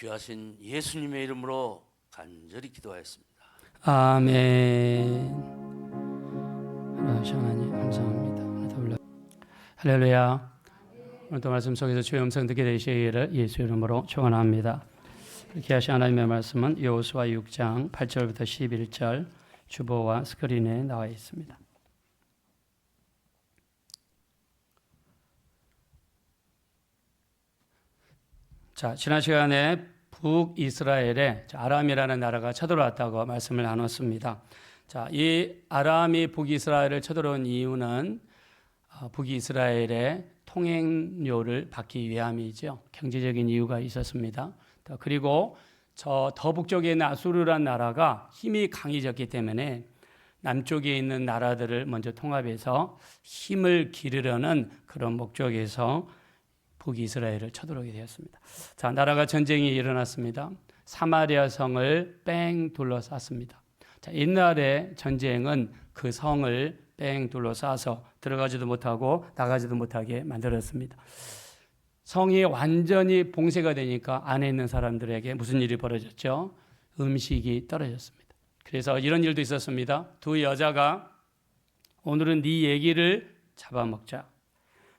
귀하신 예수님의 이름으로 간절히 기도하였습니다. 아멘. 하나님 감사합니다. 할렐루야. 오늘도 말씀 속에서 주의 음성 듣게 되시기를 예수 이름으로 축원합니다. 이렇게 하신 하나님의 말씀은 여호수아 6장 8절부터 11절 주보와 스크린에 나와 있습니다. 자, 지난 시간에 북이스라엘에 아람이라는 나라가 쳐들어왔다고 말씀을 나눴습니다. 자, 이 아람이 북이스라엘을 쳐들어온 이유는 북이스라엘의 통행료를 받기 위함이죠. 경제적인 이유가 있었습니다. 그리고 저 더 북쪽에 있는 아수르라는 나라가 힘이 강해졌기 때문에 남쪽에 있는 나라들을 먼저 통합해서 힘을 기르려는 그런 목적에서 북이스라엘을 쳐들어오게 되었습니다. 자, 나라가 전쟁이 일어났습니다. 사마리아 성을 뺑 둘러쌌습니다. 자, 옛날에 전쟁은 그 성을 뺑 둘러싸서 들어가지도 못하고 나가지도 못하게 만들었습니다. 성이 완전히 봉쇄가 되니까 안에 있는 사람들에게 무슨 일이 벌어졌죠? 음식이 떨어졌습니다. 그래서 이런 일도 있었습니다. 두 여자가 오늘은 네 얘기를 잡아먹자.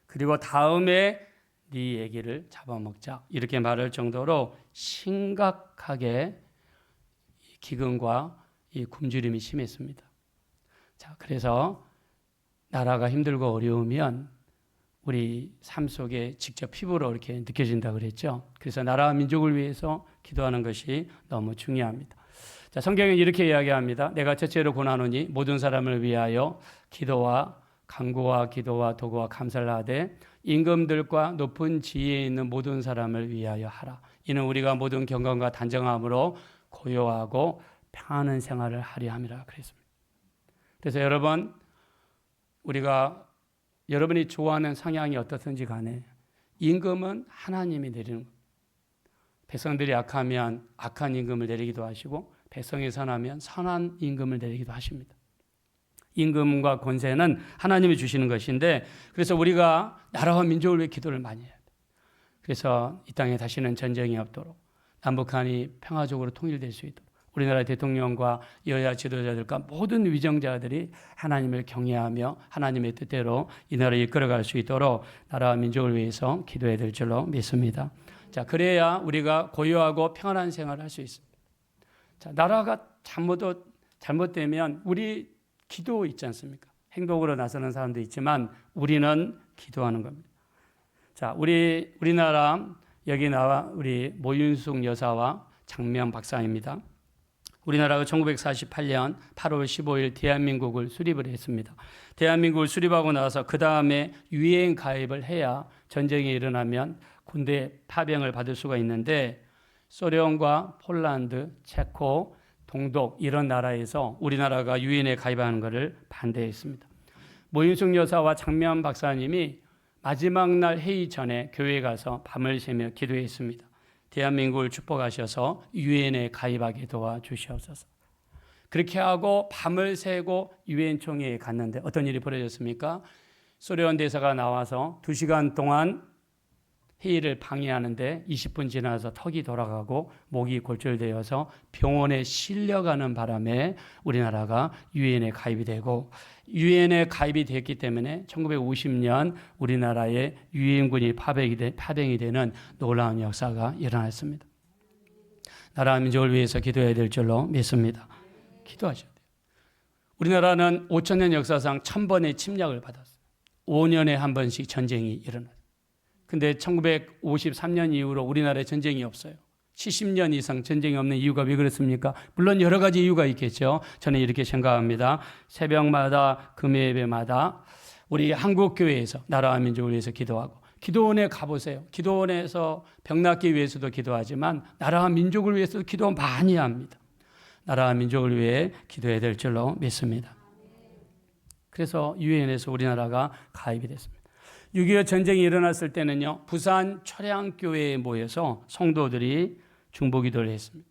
그리고 다음에 네 얘기를 잡아먹자. 이렇게 말할 정도로 심각하게 기근과 이 굶주림이 심했습니다. 자, 그래서 나라가 힘들고 어려우면 우리 삶 속에 직접 피부로 이렇게 느껴진다고 그랬죠. 그래서 나라와 민족을 위해서 기도하는 것이 너무 중요합니다. 자, 성경은 이렇게 이야기합니다. 내가 첫째로 권하노니 모든 사람을 위하여 기도와 간구와 기도와 도구와 감사를 하되 임금들과 높은 지위에 있는 모든 사람을 위하여 하라. 이는 우리가 모든 경건과 단정함으로 고요하고 평안한 생활을 하려 함이라 그랬습니다. 그래서 여러분이 좋아하는 성향이 어떻든지 간에 임금은 하나님이 내리는 겁니다. 백성들이 악하면 악한 임금을 내리기도 하시고 백성이 선하면 선한 임금을 내리기도 하십니다. 임금과 권세는 하나님이 주시는 것인데 그래서 우리가 나라와 민족을 위해 기도를 많이 해야 돼요. 그래서 이 땅에 다시는 전쟁이 없도록 남북한이 평화적으로 통일될 수 있도록 우리나라 대통령과 여야 지도자들과 모든 위정자들이 하나님을 경외하며 하나님의 뜻대로 이 나라를 이끌어갈 수 있도록 나라와 민족을 위해서 기도해야 될 줄로 믿습니다. 자, 그래야 우리가 고요하고 평안한 생활을 할 수 있습니다. 자, 나라가 잘못되면 우리 기도 있지 않습니까? 행동으로 나서는 사람도 있지만 우리는 기도하는 겁니다. 자, 우리나라 여기 나와 우리 모윤숙 여사와 장명 박사입니다. 우리나라가 1948년 8월 15일 대한민국을 수립을 했습니다. 대한민국을 수립하고 나서 그 다음에 유엔 가입을 해야 전쟁이 일어나면 군대 파병을 받을 수가 있는데 소련과 폴란드, 체코, 동독 이런 나라에서 우리나라가 유엔에 가입하는 것을 반대했습니다. 모윤숙 여사와 장면 박사님이 마지막 날 회의 전에 교회에 가서 밤을 새며 기도했습니다. 대한민국을 축복하셔서 유엔에 가입하게 도와주시옵소서. 그렇게 하고 밤을 새고 유엔 총회에 갔는데 어떤 일이 벌어졌습니까? 소련 대사가 나와서 2시간 동안 회의를 방해하는데 20분 지나서 턱이 돌아가고 목이 골절되어서 병원에 실려가는 바람에 우리나라가 유엔에 가입이 되고 유엔에 가입이 됐기 때문에 1950년 우리나라에 유엔군이 파병이 되는 놀라운 역사가 일어났습니다. 나라 민족을 위해서 기도해야 될 줄로 믿습니다. 기도하셔야 돼요. 우리나라는 5,000년 역사상 1000번의 침략을 받았어요. 5년에 한 번씩 전쟁이 일어났어요. 근데 1953년 이후로 우리나라에 전쟁이 없어요. 70년 이상 전쟁이 없는 이유가 왜 그렇습니까? 물론 여러 가지 이유가 있겠죠. 저는 이렇게 생각합니다. 새벽마다 금요예배마다 우리 한국교회에서 나라와 민족을 위해서 기도하고 기도원에 가보세요. 기도원에서 병 낫기 위해서도 기도하지만 나라와 민족을 위해서도 기도 많이 합니다. 나라와 민족을 위해 기도해야 될 줄로 믿습니다. 그래서 유엔에서 우리나라가 가입이 됐습니다. 6.25 전쟁이 일어났을 때는요, 부산 초량교회에 모여서 성도들이 중보기도를 했습니다.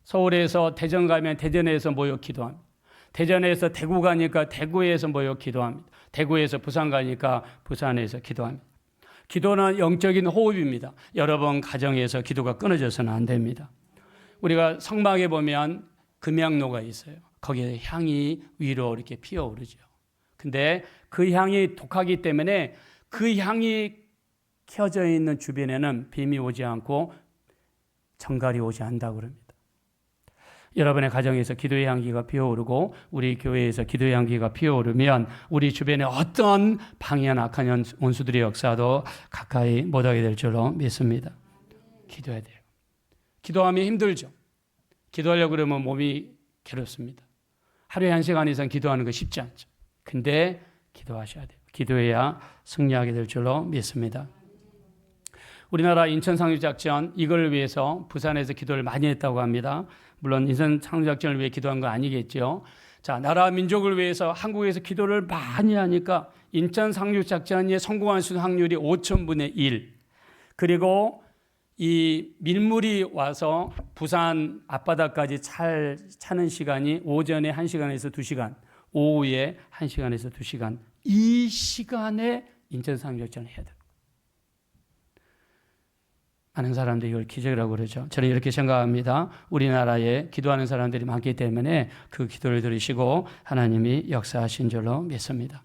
서울에서 대전 가면 대전에서 모여 기도합니다. 대전에서 대구 가니까 대구에서 모여 기도합니다. 대구에서 부산 가니까 부산에서 기도합니다. 기도는 영적인 호흡입니다. 여러분 가정에서 기도가 끊어져서는 안 됩니다. 우리가 성막에 보면 금향로가 있어요. 거기에 향이 위로 이렇게 피어오르죠. 근데 그 향이 독하기 때문에 그 향이 켜져 있는 주변에는 뱀이 오지 않고 정갈이 오지 않는다고 그럽니다. 여러분의 가정에서 기도의 향기가 피어오르고 우리 교회에서 기도의 향기가 피어오르면 우리 주변에 어떤 방해한 악한 원수들의 역사도 가까이 못하게 될 줄로 믿습니다. 기도해야 돼요. 기도하면 힘들죠. 기도하려고 그러면 몸이 괴롭습니다. 하루에 1시간 이상 기도하는 거 쉽지 않죠. 근데 기도하셔야 돼요. 기도해야 승리하게 될 줄로 믿습니다. 우리나라 인천상륙작전 이걸 위해서 부산에서 기도를 많이 했다고 합니다. 물론 인천상륙작전을 위해 기도한 건 아니겠죠. 자, 나라 민족을 위해서 한국에서 기도를 많이 하니까 인천상륙작전이 성공할 수 있는 확률이 5,000분의 1. 그리고 이 밀물이 와서 부산 앞바다까지 차는 시간이 오전에 1시간에서 2시간, 오후에 1시간에서 2시간. 이 시간에 인천상륙작전을 해야 돼요. 많은 사람들이 이걸 기적이라고 그러죠. 저는 이렇게 생각합니다. 우리나라에 기도하는 사람들이 많기 때문에 그 기도를 들으시고 하나님이 역사하신 줄로 믿습니다.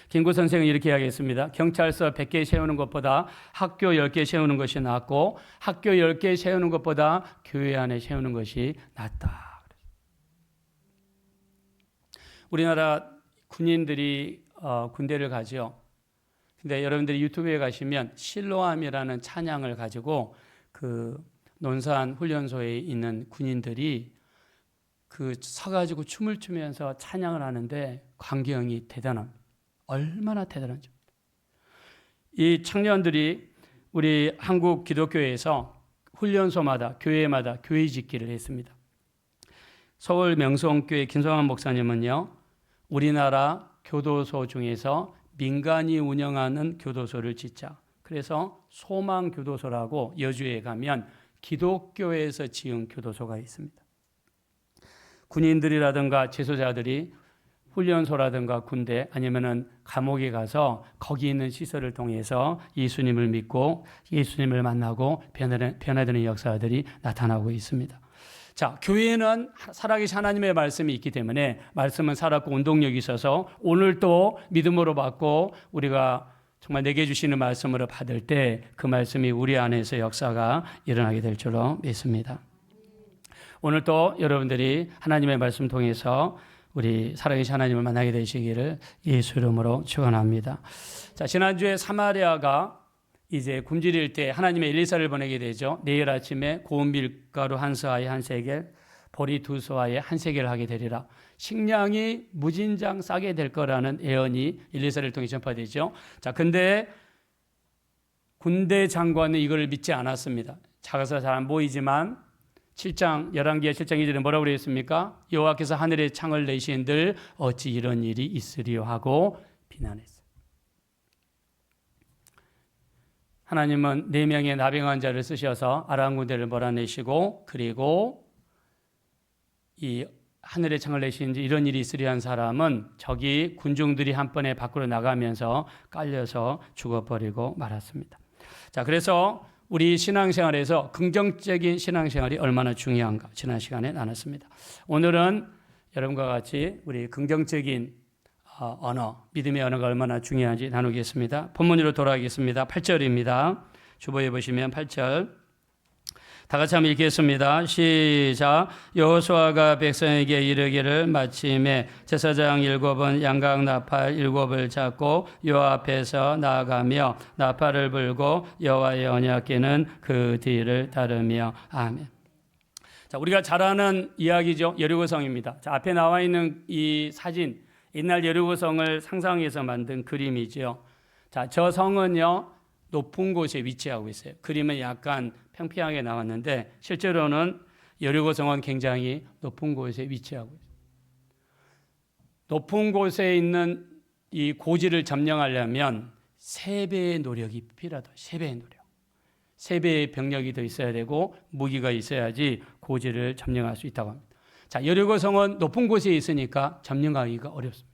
김구 선생은 이렇게 이야기했습니다. 경찰서 100개 세우는 것보다 학교 10개 세우는 것이 낫고 학교 10개 세우는 것보다 교회 안에 세우는 것이 낫다. 우리나라 군인들이 군대를 가죠. 근데 여러분들이 유튜브에 가시면 실로암이라는 찬양을 가지고 그 논산 훈련소에 있는 군인들이 그 서가지고 춤을 추면서 찬양을 하는데 광경이 대단합니다. 얼마나 대단한지. 이 청년들이 우리 한국 기독교에서 훈련소마다 교회마다 교회 짓기를 했습니다. 서울 명성교회 김성환 목사님은요, 우리나라 교도소 중에서 민간이 운영하는 교도소를 짓자. 그래서 소망교도소라고 여주에 가면 기독교에서 지은 교도소가 있습니다. 군인들이라든가 재소자들이 훈련소라든가 군대 아니면은 감옥에 가서 거기 있는 시설을 통해서 예수님을 믿고 예수님을 만나고 변화되는 역사들이 나타나고 있습니다. 자, 교회는 살아계신 하나님의 말씀이 있기 때문에 말씀은 살았고 운동력이 있어서 오늘 또 믿음으로 받고 우리가 정말 내게 주시는 말씀으로 받을 때 그 말씀이 우리 안에서 역사가 일어나게 될 줄로 믿습니다. 오늘 또 여러분들이 하나님의 말씀 통해서 우리 살아계신 하나님을 만나게 되시기를 예수 이름으로 축원합니다. 자, 지난주에 사마리아가 이제 굶주릴 때 하나님의 엘리사를 보내게 되죠. 내일 아침에 고운 밀가루 한 서아에 한 세겔, 보리 두 서아에 한 세겔을 하게 되리라. 식량이 무진장 싸게 될 거라는 예언이 엘리사를 통해 전파되죠. 자, 근데 군대 장관은 이걸 믿지 않았습니다. 작아서 잘 안 보이지만 7장 11기하 7장 2절에 뭐라고 그랬습니까? 여호와께서 하늘에 창을 내신들 어찌 이런 일이 있으리요 하고 비난했어요. 하나님은 4명의 나병한 자를 쓰셔서 아람 군대를 몰아내시고 그리고 이 하늘에 창을 내신 이런 일이 있으려 한 사람은 저기 군중들이 한 번에 밖으로 나가면서 깔려서 죽어버리고 말았습니다. 자, 그래서 우리 신앙생활에서 긍정적인 신앙생활이 얼마나 중요한가 지난 시간에 나눴습니다. 오늘은 여러분과 같이 우리 긍정적인 언어, 믿음의 언어가 얼마나 중요한지 나누겠습니다. 본문으로 돌아가겠습니다. 8절입니다. 주보에 보시면 8절. 다 같이 한번 읽겠습니다. 시작. 여호수아가 백성에게 이르기를 마침에 제사장 7은 양각 나팔 7을 잡고 여호와 앞에서 나아가며 나팔을 불고 여호와의 언약궤는 그 뒤를 따르며 아멘. 자, 우리가 잘 아는 이야기죠. 여리고성입니다. 자, 앞에 나와 있는 이 사진, 옛날 여리고성을 상상해서 만든 그림이죠. 자, 저 성은요 높은 곳에 위치하고 있어요. 그림은 약간 평평하게 나왔는데 실제로는 여리고성은 굉장히 높은 곳에 위치하고 있어요. 높은 곳에 있는 이 고지를 점령하려면 3배의 노력이 필요하다. 3배의 노력. 3배의 병력이 더 있어야 되고 무기가 있어야지 고지를 점령할 수 있다고 합니다. 자, 여리고성은 높은 곳에 있으니까 점령하기가 어렵습니다.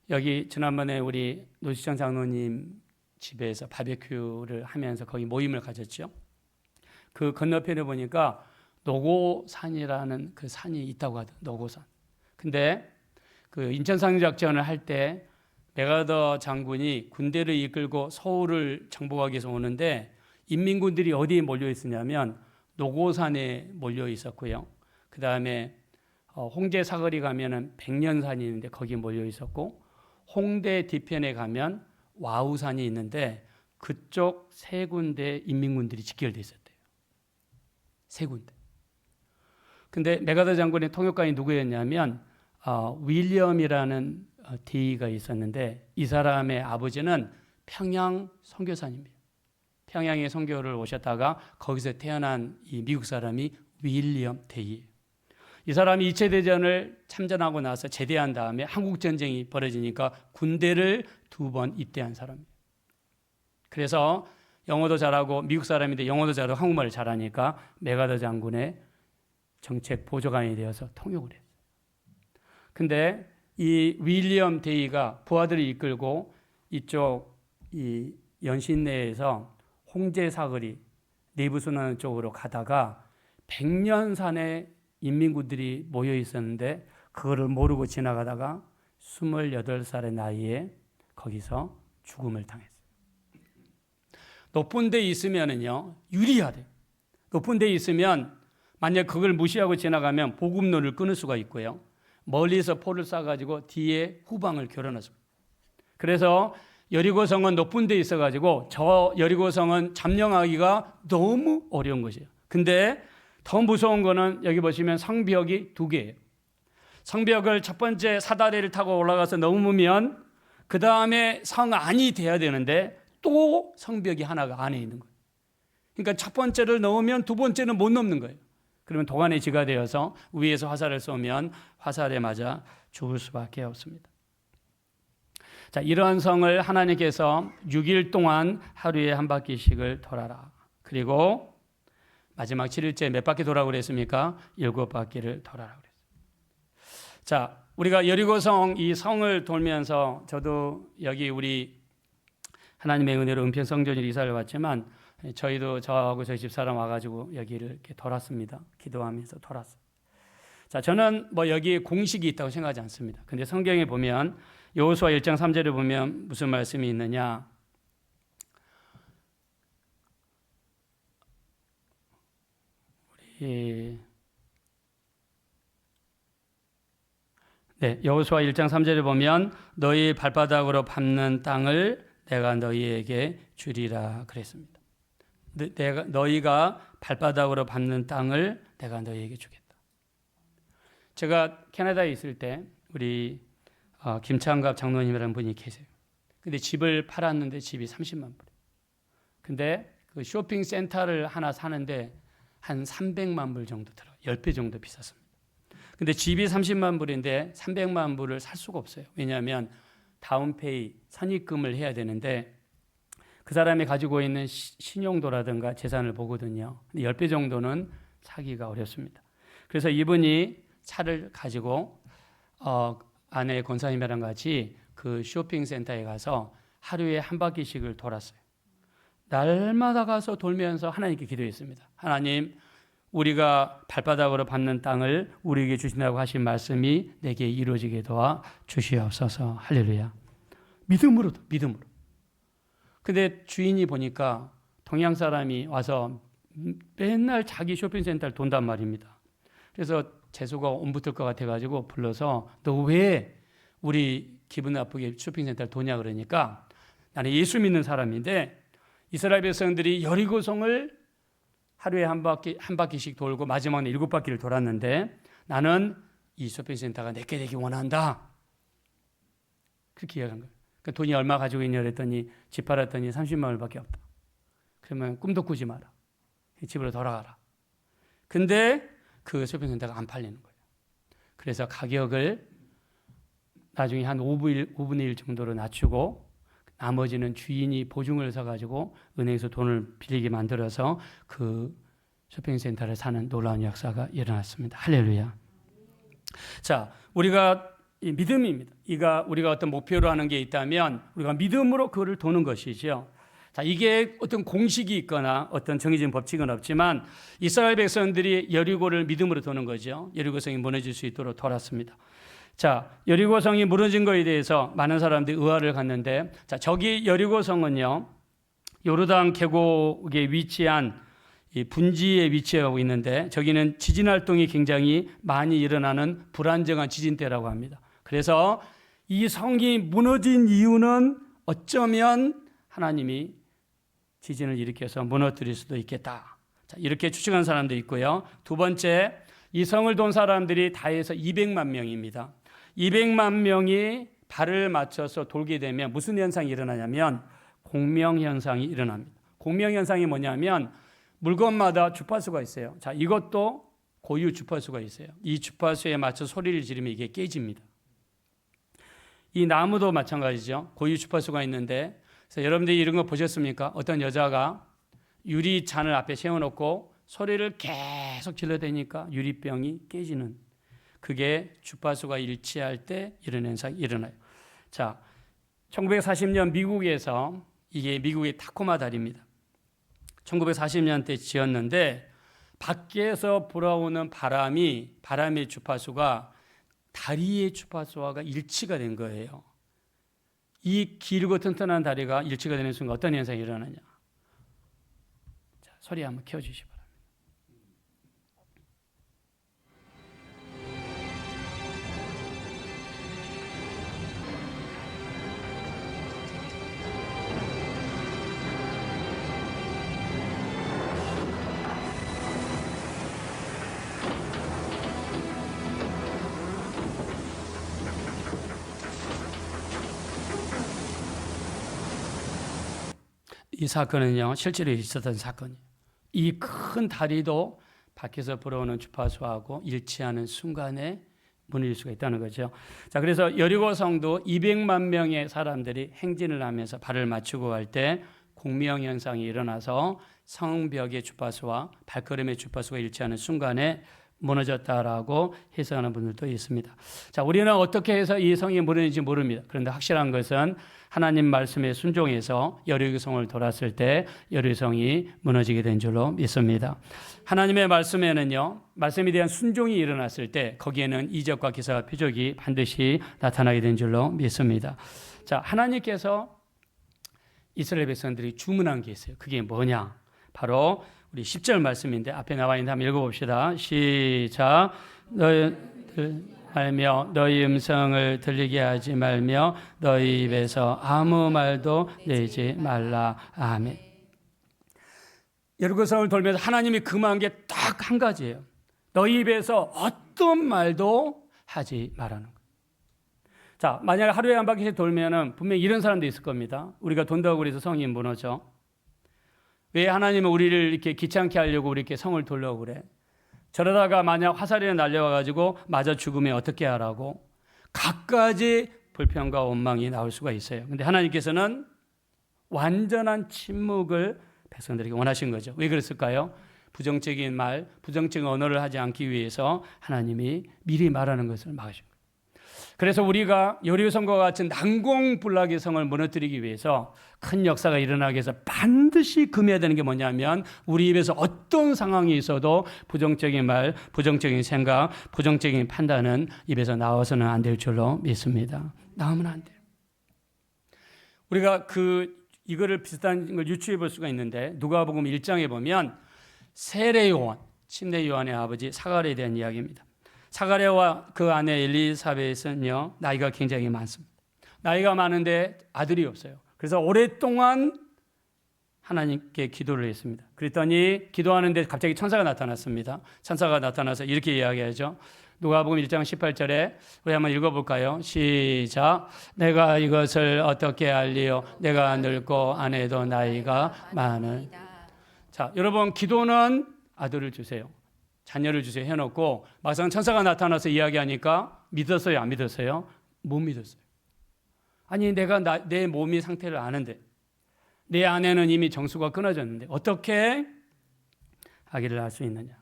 여기 지난번에 우리 노시장 장로님 집에서 바베큐를 하면서 거기 모임을 가졌죠. 그 건너편에 보니까 노고산이라는 그 산이 있다고 하더라고요. 노고산. 근데 그 인천 상륙작전을 할 때 맥아더 장군이 군대를 이끌고 서울을 정복하기 위해서 오는데 인민군들이 어디에 몰려 있었냐면 노고산에 몰려 있었고요. 그 다음에 홍제 사거리 가면은 백년산이 있는데 거기 몰려 있었고, 홍대 뒤편에 가면 와우산이 있는데 그쪽 세 군데 인민군들이 직결돼 있었대요. 세 군데. 근데 맥아더 장군의 통역관이 누구였냐면 윌리엄이라는 대의가 있었는데, 이 사람의 아버지는 평양 선교사님이에요. 평양에 선교를 오셨다가 거기서 태어난 이 미국 사람이 윌리엄 대의예요. 이 사람이 2차 대전을 참전하고 나서 제대한 다음에 한국 전쟁이 벌어지니까 군대를 2번 입대한 사람이에요. 그래서 영어도 잘하고, 미국 사람인데 영어도 잘하고 한국말을 잘하니까 맥아더 장군의 정책 보좌관이 되어서 통역을 했어요. 근데 이 윌리엄 데이가 부하들을 이끌고 이쪽 이 연신내에서 홍제 사거리 내부순환 쪽으로 가다가 백년산에 인민군들이 모여 있었는데 그거를 모르고 지나가다가 28살의 나이에 거기서 죽음을 당했어요. 높은 데 있으면은요, 유리하대요. 높은 데 있으면 만약 그걸 무시하고 지나가면 보급로를 끊을 수가 있고요. 멀리서 포를 쏴가지고 뒤에 후방을 겨뤄놨습니다. 그래서 여리고성은 높은 데 있어가지고 저 여리고성은 점령하기가 너무 어려운 것이에요. 근데 더 무서운 거는 여기 보시면 성벽이 2개예요. 성벽을 첫 번째 사다리를 타고 올라가서 넘으면 그 다음에 성 안이 돼야 되는데 또 성벽이 하나가 안에 있는 거예요. 그러니까 첫 번째를 넘으면 두 번째는 못 넘는 거예요. 그러면 도관의 지가 되어서 위에서 화살을 쏘면 화살에 맞아 죽을 수밖에 없습니다. 자, 이러한 성을 하나님께서 6일 동안 하루에 한 바퀴씩을 돌아라. 그리고 마지막 7일째 몇 바퀴 돌아라고 그랬습니까? 7바퀴를 돌아라고 그랬어요. 자, 우리가 여리고성 이 성을 돌면서 저도 여기 우리 하나님의 은혜로 은평성전으로 이사를 왔지만 저희도 저하고 저희 집사람 와가지고 여기를 이렇게 돌았습니다. 기도하면서 돌았어요. 자, 저는 뭐 여기에 공식이 있다고 생각하지 않습니다. 근데 성경에 보면 여호수아 1장 3절에 보면 무슨 말씀이 있느냐? 여호수아 1장 3절에 보면 너희 발바닥으로 밟는 땅을 내가 너희에게 주리라 그랬습니다. 너희가 발바닥으로 밟는 땅을 내가 너희에게 주겠다. 제가 캐나다에 있을 때 우리 김창갑 장로님이라는 분이 계세요. 근데 집을 팔았는데 집이 30만 불. 근데 그 쇼핑센터를 하나 사는데 한 300만 불 정도 들어요. 10배 정도 비쌌습니다. 근데 집이 30만 불인데 300만 불을 살 수가 없어요. 왜냐하면 다운페이, 선입금을 해야 되는데 그 사람이 가지고 있는 신용도라든가 재산을 보거든요. 근데 10배 정도는 사기가 어렵습니다. 그래서 이분이 차를 가지고 아내 권사님이랑 같이 그 쇼핑센터에 가서 하루에 한 바퀴씩을 돌았어요. 날마다 가서 돌면서 하나님께 기도했습니다. 하나님, 우리가 발바닥으로 밟는 땅을 우리에게 주신다고 하신 말씀이 내게 이루어지게 도와 주시옵소서. 할렐루야. 믿음으로. 근데 주인이 보니까 동양 사람이 와서 맨날 자기 쇼핑센터를 돈단 말입니다. 그래서 재수가 옴붙을 것 같아가지고 불러서 너 왜 우리 기분 나쁘게 쇼핑센터를 도냐 그러니까 나는 예수 믿는 사람인데 이스라엘 백성들이 여리고성을 하루에 한 바퀴씩 돌고 마지막에 7바퀴를 돌았는데 나는 이 쇼핑센터가 내게 되기 원한다. 그렇게 이야기한 거예요. 그러니까 돈이 얼마 가지고 있냐 그랬더니 집 팔았더니 30만 원밖에 없다. 그러면 꿈도 꾸지 마라. 집으로 돌아가라. 근데 그 쇼핑센터가 안 팔리는 거예요. 그래서 가격을 나중에 한 5분의 1 정도로 낮추고 나머지는 주인이 보증을 서가지고 은행에서 돈을 빌리게 만들어서 그 쇼핑센터를 사는 놀라운 역사가 일어났습니다. 할렐루야. 자, 우리가 이 믿음입니다. 이가 우리가 어떤 목표로 하는 게 있다면 우리가 믿음으로 그거를 도는 것이죠. 자, 이게 어떤 공식이 있거나 어떤 정해진 법칙은 없지만 이스라엘 백성들이 여리고를 믿음으로 도는 거죠. 여리고성이 무너질 수 있도록 돌았습니다. 자, 여리고성이 무너진 거에 대해서 많은 사람들이 의아를 갖는데, 자, 저기 여리고성은요, 요르단 계곡에 위치한 이 분지에 위치하고 있는데, 저기는 지진 활동이 굉장히 많이 일어나는 불안정한 지진대라고 합니다. 그래서 이 성이 무너진 이유는 어쩌면 하나님이 지진을 일으켜서 무너뜨릴 수도 있겠다. 자, 이렇게 추측한 사람도 있고요. 두 번째, 이 성을 돈 사람들이 다 해서 200만 명입니다. 200만 명이 발을 맞춰서 돌게 되면 무슨 현상이 일어나냐면 공명현상이 일어납니다. 공명현상이 뭐냐면 물건마다 주파수가 있어요. 자, 이것도 고유 주파수가 있어요. 이 주파수에 맞춰 소리를 지르면 이게 깨집니다. 이 나무도 마찬가지죠. 고유 주파수가 있는데, 그래서 여러분들이 이런 거 보셨습니까? 어떤 여자가 유리잔을 앞에 세워놓고 소리를 계속 질러대니까 유리병이 깨지는, 그게 주파수가 일치할 때 이런 현상이 일어나요. 자, 1940년 미국에서, 이게 미국의 타코마 다리입니다. 1940년대 지었는데 밖에서 불어오는 바람의 주파수가 다리의 주파수와 일치가 된 거예요. 이 길고 튼튼한 다리가 일치가 되는 순간 어떤 현상이 일어나냐? 자, 소리 한번 켜주시기 바랍니다. 이 사건은요, 실제로 있었던 사건이에요. 이 큰 다리도 밖에서 불어오는 주파수하고 일치하는 순간에 무너질 수가 있다는 거죠. 자, 그래서 여리고 성도 200만 명의 사람들이 행진을 하면서 발을 맞추고 갈 때 공명 현상이 일어나서 성벽의 주파수와 발걸음의 주파수가 일치하는 순간에 무너졌다라고 해석하는 분들도 있습니다. 자, 우리는 어떻게 해서 이 성이 무너진지 모릅니다. 그런데 확실한 것은 하나님 말씀에 순종해서 여리고성을 돌았을 때 여리고성이 무너지게 된 줄로 믿습니다. 하나님의 말씀에는요, 말씀에 대한 순종이 일어났을 때 거기에는 이적과 기사와 표적이 반드시 나타나게 된 줄로 믿습니다. 자, 하나님께서 이스라엘 백성들이 주문한 게 있어요. 그게 뭐냐? 바로 우리 10절 말씀인데 앞에 나와 있는데 한번 읽어봅시다. 시작. 너희들 말며 너희 음성을 들리게 하지 말며 너희 입에서 아무 말도 내지 말라. 아멘. 여리고성을 돌면서 하나님이 금한 게 딱 한 가지예요. 너희 입에서 어떤 말도 하지 말라는 거예요. 자, 만약 하루에 한 바퀴씩 돌면은 분명히 이런 사람도 있을 겁니다. 우리가 돈다고 그래서 성이 무너져. 왜 하나님은 우리를 이렇게 귀찮게 하려고 우리 이렇게 성을 돌려고 그래? 저러다가 만약 화살이 날려와가지고 맞아 죽으면 어떻게 하라고? 갖가지 불평과 원망이 나올 수가 있어요. 근데 하나님께서는 완전한 침묵을 백성들에게 원하신 거죠. 왜 그랬을까요? 부정적인 말, 부정적인 언어를 하지 않기 위해서 하나님이 미리 말하는 것을 막으신 거예요. 그래서 우리가 여리고성과 같은 난공불락의 성을 무너뜨리기 위해서 큰 역사가 일어나기 위해서 반드시 금해야 되는 게 뭐냐면 우리 입에서 어떤 상황이 있어도 부정적인 말, 부정적인 생각, 부정적인 판단은 입에서 나와서는 안 될 줄로 믿습니다. 나오면 안 돼요. 우리가 이거를 비슷한 걸 유추해 볼 수가 있는데 누가복음 1장에 보면 세례 요한, 침례 요한의 아버지 사가랴에 대한 이야기입니다. 사가랴와 그 아내 엘리사벳은요, 나이가 굉장히 많습니다. 나이가 많은데 아들이 없어요. 그래서 오랫동안 하나님께 기도를 했습니다. 그랬더니 기도하는데 갑자기 천사가 나타났습니다. 천사가 나타나서 이렇게 이야기하죠. 누가복음 1장 18절에 우리 한번 읽어볼까요? 시작. 내가 이것을 어떻게 알리요? 내가 늙고 아내도 나이가 많은. 자, 여러분, 기도는 아들을 주세요, 자녀를 주세요 해놓고 막상 천사가 나타나서 이야기하니까 믿었어요, 안 믿었어요? 못 믿었어요. 아니, 내가 내 몸의 상태를 아는데 내 아내는 이미 정수가 끊어졌는데 어떻게 아기를 낳을 수 있느냐?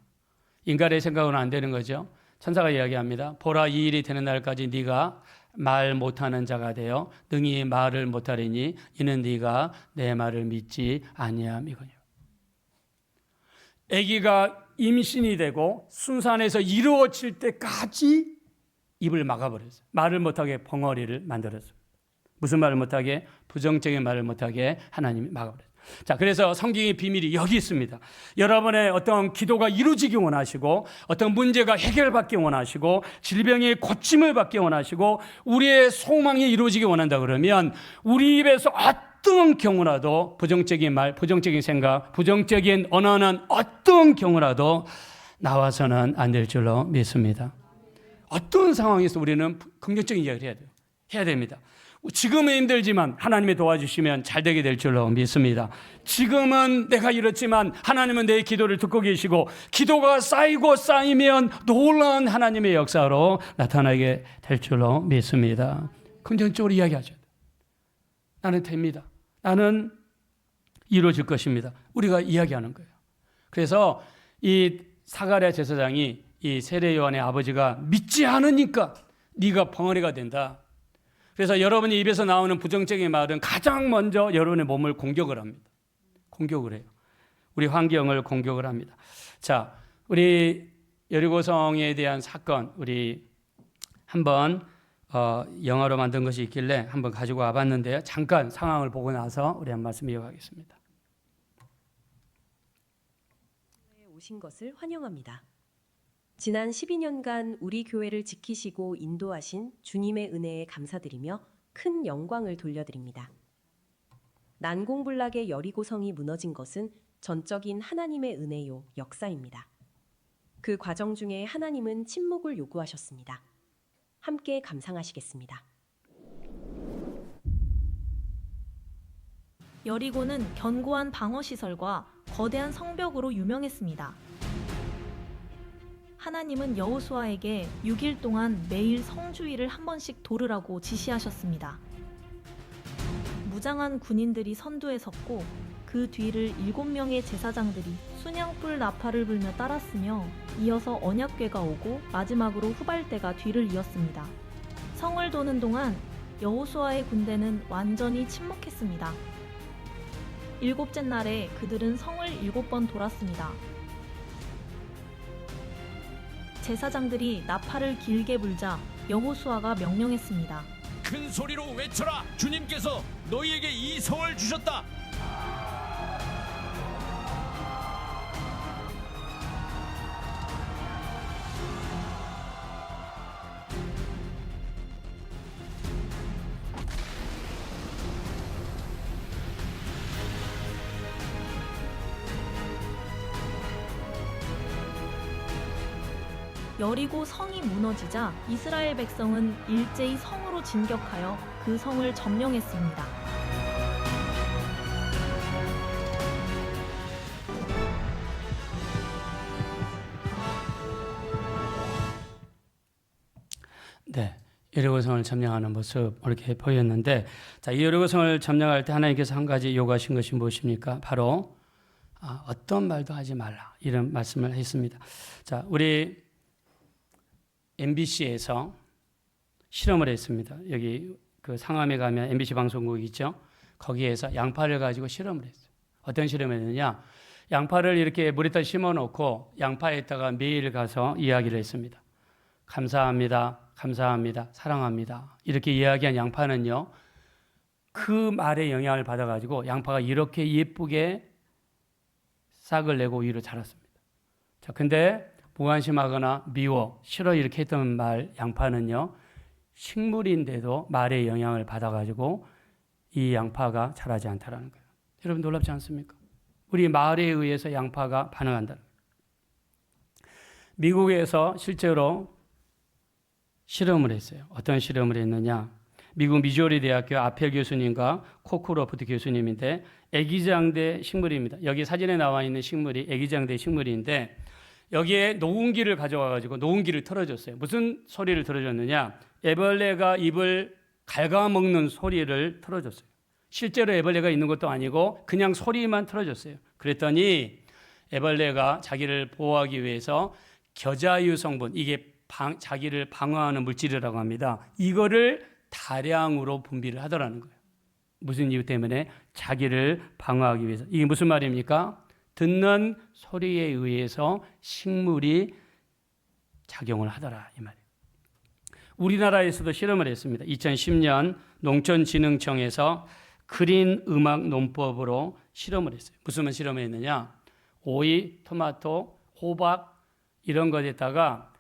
인간의 생각은 안 되는 거죠. 천사가 이야기합니다. 보라, 이 일이 되는 날까지 네가 말 못하는 자가 되어 능히 말을 못하리니 이는 네가 내 말을 믿지 아니함이거니와. 아기가 임신이 되고 순산해서 이루어질 때까지 입을 막아버렸어요. 말을 못하게 벙어리를 만들었어요. 무슨 말을 못하게? 부정적인 말을 못하게 하나님이 막아버렸어요. 자, 그래서 성경의 비밀이 여기 있습니다. 여러분의 어떤 기도가 이루어지기 원하시고, 어떤 문제가 해결받기 원하시고, 질병의 고침을 받기 원하시고, 우리의 소망이 이루어지기 원한다 그러면 우리 입에서 어떤 경우라도 부정적인 말, 부정적인 생각, 부정적인 언어는 어떤 경우라도 나와서는 안 될 줄로 믿습니다. 어떤 상황에서 우리는 긍정적인 이야기를 해야 돼요. 해야 됩니다. 지금은 힘들지만 하나님이 도와주시면 잘 되게 될 줄로 믿습니다. 지금은 내가 이렇지만 하나님은 내 기도를 듣고 계시고, 기도가 쌓이고 쌓이면 놀라운 하나님의 역사로 나타나게 될 줄로 믿습니다. 긍정적으로 이야기하죠. 나는 됩니다. 나는 이루어질 것입니다. 우리가 이야기하는 거예요. 그래서 이 사가랴 제사장이 이 세례 요한의 아버지가 믿지 않으니까 네가 벙어리가 된다. 그래서 여러분이 입에서 나오는 부정적인 말은 가장 먼저 여러분의 몸을 공격을 합니다. 공격을 해요. 우리 환경을 공격을 합니다. 자, 우리 여리고성에 대한 사건, 우리 한번 영화로 만든 것이 있길래 한번 가지고 와봤는데요. 잠깐 상황을 보고 나서 우리 한 말씀 이어가겠습니다. 오신 것을 환영합니다. 지난 12년간 우리 교회를 지키시고 인도하신 주님의 은혜에 감사드리며 큰 영광을 돌려드립니다. 난공불락의 여리고성이 무너진 것은 전적인 하나님의 은혜요, 역사입니다. 그 과정 중에 하나님은 침묵을 요구하셨습니다. 함께 감상하시겠습니다. 여리고는 견고한 방어시설과 거대한 성벽으로 유명했습니다. 하나님은 여호수아에게 6일 동안 매일 성주위를 한 번씩 돌으라고 지시하셨습니다. 무장한 군인들이 선두에 섰고 그 뒤를 7명의 제사장들이 순양불 나팔을 불며 따랐으며 이어서 언약궤가 오고 마지막으로 후발대가 뒤를 이었습니다. 성을 도는 동안 여호수아의 군대는 완전히 침묵했습니다. 7째 날에 그들은 성을 7번 돌았습니다. 제사장들이 나팔을 길게 불자 여호수아가 명령했습니다. 큰 소리로 외쳐라! 주님께서 너희에게 이 성을 주셨다! 여리고 성이 무너지자 이스라엘 백성은 일제히 성으로 진격하여 그 성을 점령했습니다. 네, 여리고성을 점령하는 모습 이렇게 보였는데, 자, 이 여리고성을 점령할 때 하나님께서 한 가지 요구하신 것이 무엇입니까? 바로 어떤 말도 하지 말라, 이런 말씀을 했습니다. 자, 우리 MBC에서 실험을 했습니다. 여기 그 상암에 가면 MBC 방송국이 있죠. 거기에서 양파를 가지고 실험을 했어요. 어떤 실험을 했느냐? 양파를 이렇게 물에다 심어놓고 양파에다가 매일 가서 이야기를 했습니다. 감사합니다, 감사합니다, 사랑합니다. 이렇게 이야기한 양파는요, 그 말의 영향을 받아가지고 양파가 이렇게 예쁘게 싹을 내고 위로 자랐습니다. 자, 근데 무관심하거나 미워, 싫어 이렇게 했던 말 양파는요, 식물인데도 말의 영향을 받아가지고 이 양파가 자라지 않다라는 거예요. 여러분 놀랍지 않습니까? 우리 말에 의해서 양파가 반응한다는 거예요. 미국에서 실제로 실험을 했어요. 어떤 실험을 했느냐? 미국 미주리 대학교 아펠 교수님과 코크로프트 교수님인데 애기장대 식물입니다. 여기 사진에 나와 있는 식물이 애기장대 식물인데 여기에 녹음기를 가져와가지고 녹음기를 틀어줬어요. 무슨 소리를 틀어줬느냐? 애벌레가 입을 갉아먹는 소리를 틀어줬어요. 실제로 애벌레가 있는 것도 아니고 그냥 소리만 틀어줬어요. 그랬더니 애벌레가 자기를 보호하기 위해서 겨자유 성분, 이게 자기를 방어하는 물질이라고 합니다. 이거를 다량으로 분비를 하더라는 거예요. 무슨 이유 때문에? 자기를 방어하기 위해서. 이게 무슨 말입니까? 듣는 소리에 의해서 식물이 작용을 하더라 이 말이에요. 우리나라에서도 실험을 했습니다. 2010년 농촌진흥청에서 그린 음악 논법으로 실험을 했어요. 무슨 실험을 했느냐? 오이, 토마토, 호박 이런 것에다가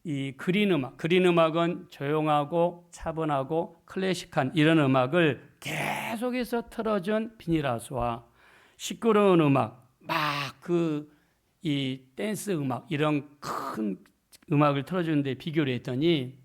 이 그린 음악은 조용하고 차분하고 클래식한 이런 음악을 계속해서 틀어준 비닐하우스와 시끄러운 음악, 막 이 댄스 음악 이런 큰 음악을 틀어주는데 비교를 했더니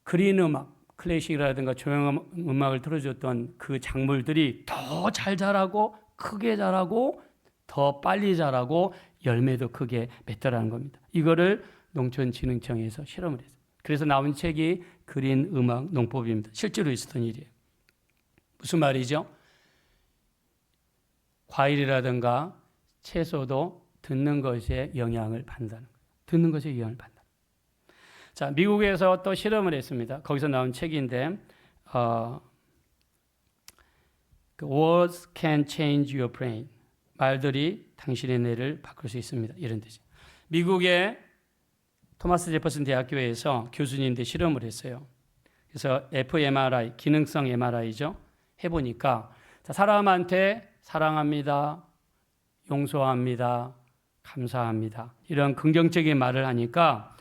그린 음악, 클래식이라든가 조용한 음악을 틀어줬던 그 작물들이 더 잘 자라고 크게 자라고 더 빨리 자라고 열매도 크게 맺더라는 겁니다. 이거를 농촌진흥청에서 실험을 했어요. 그래서 나온 책이 그린 음악 농법입니다. 실제로 있었던 일이에요. 무슨 말이죠? 과일이라든가 채소도 듣는 것에 영향을 받는다는 거예요. 듣는 것에 영향을 받는다. 자, 미국에서 또 실험을 했습니다. 거기서 나온 책인데 Words can change your brain. 말들이 당신의 뇌를 바꿀 수 있습니다. 이런 뜻이에요. 미국의 토마스 제퍼슨 대학교에서 교수님들 실험을 했어요. 그래서 fMRI, 기능성 MRI죠. 해보니까 사람한테 사랑합니다, 용서합니다, 감사합니다 이런 긍정적인 말을 하니까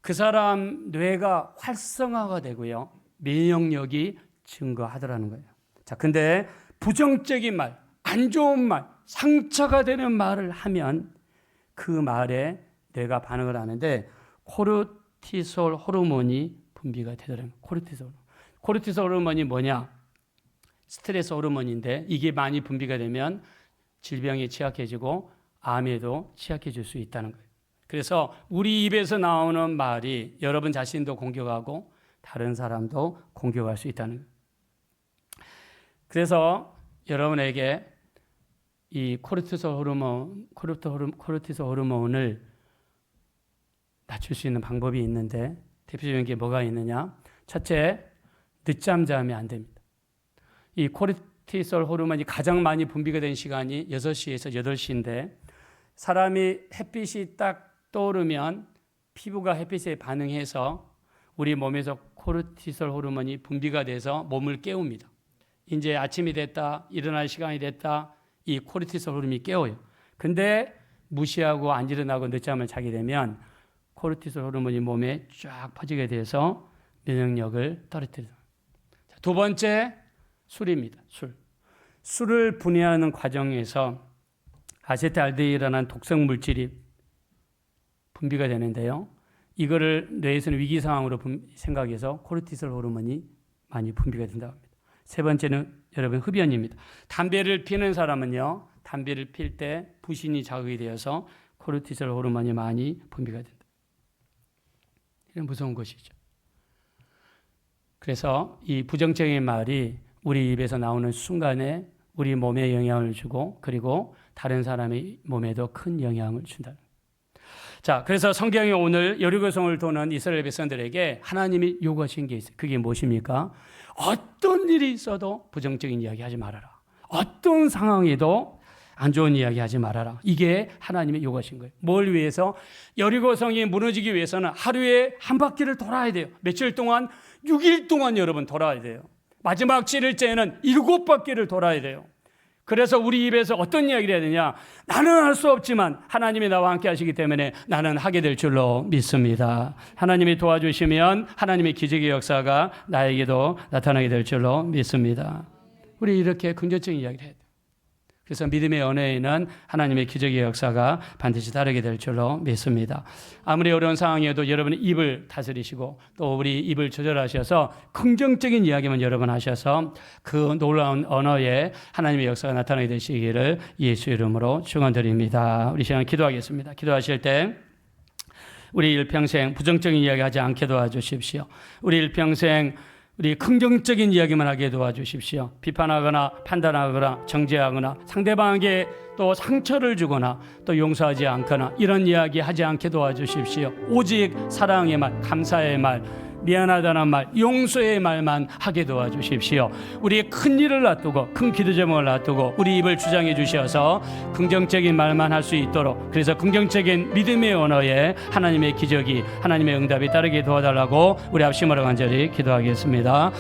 그 사람 뇌가 활성화가 되고요. 면역력이 증가하더라는 거예요. 자, 근데 부정적인 말, 안 좋은 말, 상처가 되는 말을 하면 그 말에 뇌가 반응을 하는데 코르티솔 호르몬이 분비가 되더라고요. 코르티솔 호르몬이 뭐냐? 스트레스 호르몬인데 이게 많이 분비가 되면 질병에 취약해지고 암에도 취약해질 수 있다는 거예요. 그래서 우리 입에서 나오는 말이 여러분 자신도 공격하고 다른 사람도 공격할 수 있다는 거예요. 그래서 여러분에게 이 코르티솔 호르몬을 낮출 수 있는 방법이 있는데 대표적인 게 뭐가 있느냐? 첫째, 늦잠 자면 안 됩니다. 이 코르티솔 호르몬이 가장 많이 분비가 되는 시간이 6시에서 8시인데 사람이 햇빛이 딱 떠오르면 피부가 햇빛에 반응해서 우리 몸에서 코르티솔 호르몬이 분비가 돼서 몸을 깨웁니다. 이제 아침이 됐다, 일어날 시간이 됐다, 이 코르티솔 호르몬이 깨워요. 근데 무시하고 안 일어나고 늦잠을 자게 되면 코르티솔 호르몬이 몸에 쫙 퍼지게 돼서 면역력을 떨어뜨려요. 두 번째, 술입니다. 술을 분해하는 과정에서 아세트알데히드라는 독성 물질이 분비가 되는데요. 이거를 뇌에서는 위기 상황으로 생각해서 코르티솔 호르몬이 많이 분비가 된다고 합니다. 세 번째는 여러분 흡연입니다. 담배를 피는 사람은요, 담배를 필 때 부신이 자극이 되어서 코르티솔 호르몬이 많이 분비가 된다. 이런 무서운 것이죠. 그래서 이 부정적인 말이 우리 입에서 나오는 순간에 우리 몸에 영향을 주고 그리고 다른 사람의 몸에도 큰 영향을 준다. 자, 그래서 성경에 오늘 여리고성을 도는 이스라엘 백성들에게 하나님이 요구하신 게 있어요. 그게 무엇입니까? 어떤 일이 있어도 부정적인 이야기 하지 말아라. 어떤 상황에도 안 좋은 이야기 하지 말아라. 이게 하나님이 요구하신 거예요. 뭘 위해서? 여리고성이 무너지기 위해서는 하루에 한 바퀴를 돌아야 돼요. 며칠 동안, 6일 동안 여러분 돌아야 돼요. 마지막 7일째에는 7바퀴를 돌아야 돼요. 그래서 우리 입에서 어떤 이야기를 해야 되냐? 나는 할 수 없지만 하나님이 나와 함께 하시기 때문에 나는 하게 될 줄로 믿습니다. 하나님이 도와주시면 하나님의 기적의 역사가 나에게도 나타나게 될 줄로 믿습니다. 우리 이렇게 긍정적인 이야기를 해야 돼요. 그래서 믿음의 언어에는 하나님의 기적의 역사가 반드시 따르게 될 줄로 믿습니다. 아무리 어려운 상황이어도 여러분의 입을 다스리시고 또 우리 입을 조절하셔서 긍정적인 이야기만 여러분 하셔서 그 놀라운 언어에 하나님의 역사가 나타나게 되시기를 예수 이름으로 축원드립니다. 우리 시간 기도하겠습니다. 기도하실 때 우리 일평생 부정적인 이야기 하지 않게 도와주십시오. 우리 일평생 우리 긍정적인 이야기만 하게 도와주십시오. 비판하거나 판단하거나 정죄하거나 상대방에게 또 상처를 주거나 또 용서하지 않거나 이런 이야기 하지 않게 도와주십시오. 오직 사랑의 말, 감사의 말, 미안하다는 말, 용서의 말만 하게 도와주십시오. 우리의 큰 일을 놔두고 큰 기도 제목을 놔두고 우리 입을 주장해 주셔서 긍정적인 말만 할 수 있도록, 그래서 긍정적인 믿음의 언어에 하나님의 기적이, 하나님의 응답이 따르게 도와달라고 우리 합심으로 간절히 기도하겠습니다.